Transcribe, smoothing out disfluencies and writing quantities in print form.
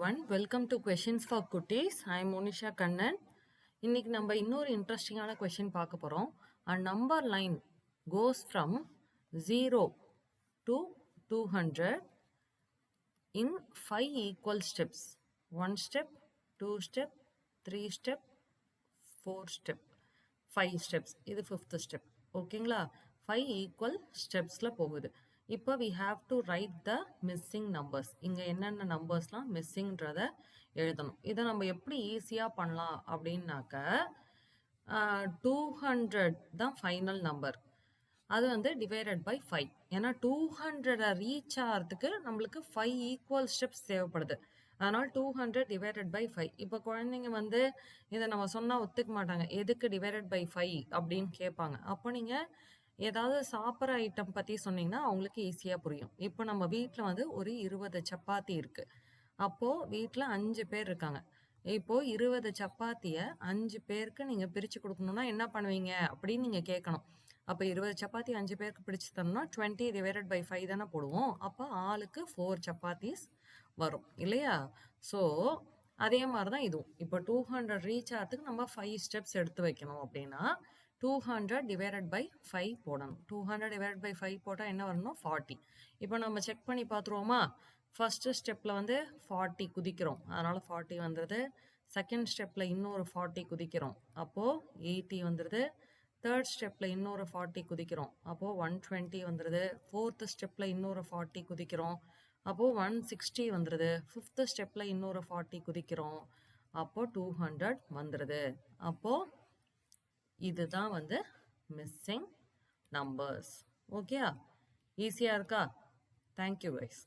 everyone, welcome to Questions for Cuties. I am Monisha Kannan. இன்னைக்கு நம்ம இன்னொரு இன்ட்ரெஸ்டிங்கான கொஸ்டின் பார்க்க போறோம். A number line goes from 0 to 200 in 5 equal steps. 1 step, 2 step, 3 step, 4 step, 5 steps. இது 5th step. ஓகேங்களா? 5 equal stepsல போகுது. இப்போ we have to write the missing numbers. இங்க என்னென்ன நம்பர்ஸ்லாம் மிஸ்ஸிங்ன்றத எழுதணும். இதை நம்ம எப்படி ஈஸியா பண்ணலாம் அப்படின்னாக்க 200 தான் ஃபைனல் நம்பர். அது வந்து டிவைடட் பை 5. ஏன்னா 200 ரீச் ஆகிறதுக்கு நம்மளுக்கு 5 ஈக்குவல் ஸ்டெப்ஸ் தேவைப்படுது. அதனால 200 டிவைடட் பை 5. இப்போ குழந்தைங்க வந்து இதை நம்ம சொன்னா ஒத்துக்க மாட்டாங்க. எதுக்கு டிவைடட் பை 5 அப்படின்னு கேட்பாங்க. அப்போ நீங்க ஏதாவது சாப்பிட்ற ஐட்டம் பத்தி சொன்னீங்கன்னா அவங்களுக்கு ஈஸியா புரியும். இப்போ நம்ம வீட்டில் வந்து ஒரு 20 சப்பாத்தி இருக்கு. அப்போ வீட்டில் 5 பேர் இருக்காங்க. இப்போ 20 சப்பாத்தியை 5 பேருக்கு நீங்க பிரிச்சு கொடுக்கணும்னா என்ன பண்ணுவீங்க அப்படின்னு நீங்க கேட்கணும். அப்போ 20 சப்பாத்தி 5 பேருக்கு பிரிச்சு தரணும்னா 20 டிவைடட் பை 5 தானே போடுவோம். அப்போ ஆளுக்கு 4 சப்பாத்திஸ் வரும் இல்லையா? ஸோ அதே மாதிரி தான் இதுவும். இப்போ 200 ரீச் ஆகிறதுக்கு நம்ம 5 ஸ்டெப்ஸ் எடுத்து வைக்கணும் அப்படின்னா 200 divided by 5 போடணும். 200 divided by 5 போட்டால் என்ன வரணும்? 40. இப்போ நம்ம செக் பண்ணி பார்த்துருவோமா? ஃபர்ஸ்ட் ஸ்டெப்பில் வந்து 40 குதிக்கிறோம். அதனால் 40 வந்துடுது. செகண்ட் ஸ்டெப்பில் இன்னொரு 40 குதிக்கிறோம். அப்போது 80 வந்துடுது. தேர்ட் ஸ்டெப்பில் இன்னொரு 40 குதிக்கிறோம். அப்போது 120 வந்துடுது. ஃபோர்த் ஸ்டெப்பில் இன்னொரு 40 குதிக்கிறோம். அப்போது 160 வந்துடுது. ஃபிஃப்த் ஸ்டெப்பில் இன்னொரு 40 குதிக்கிறோம். அப்போது 200 வந்துடுது. அப்போது இதுதான் வந்து மிஸ்ஸிங் நம்பர்ஸ். ஓகே, ஈஸியா இருக்கா? Thank you guys.